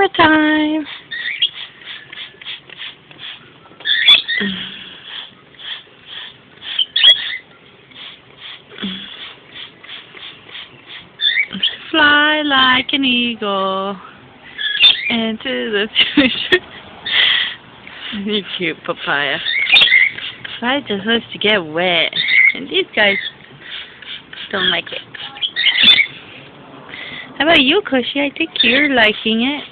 camera time. Fly like an eagle into the future. You cute papaya. Papaya just loves to get wet, and these guys don't like it. How about you, Cushy? I think you're liking it.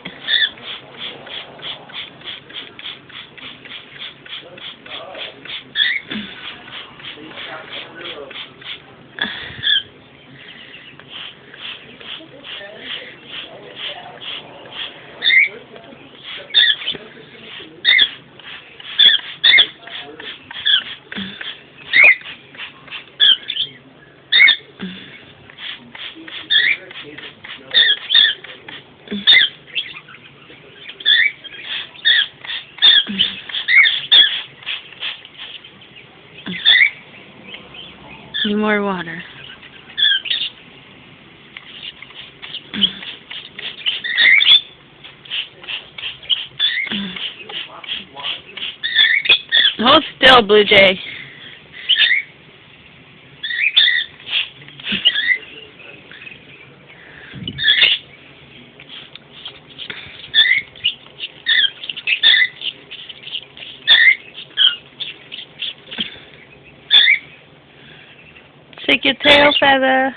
Need more water. Hold still, Blue Jay. Shake your tail feather.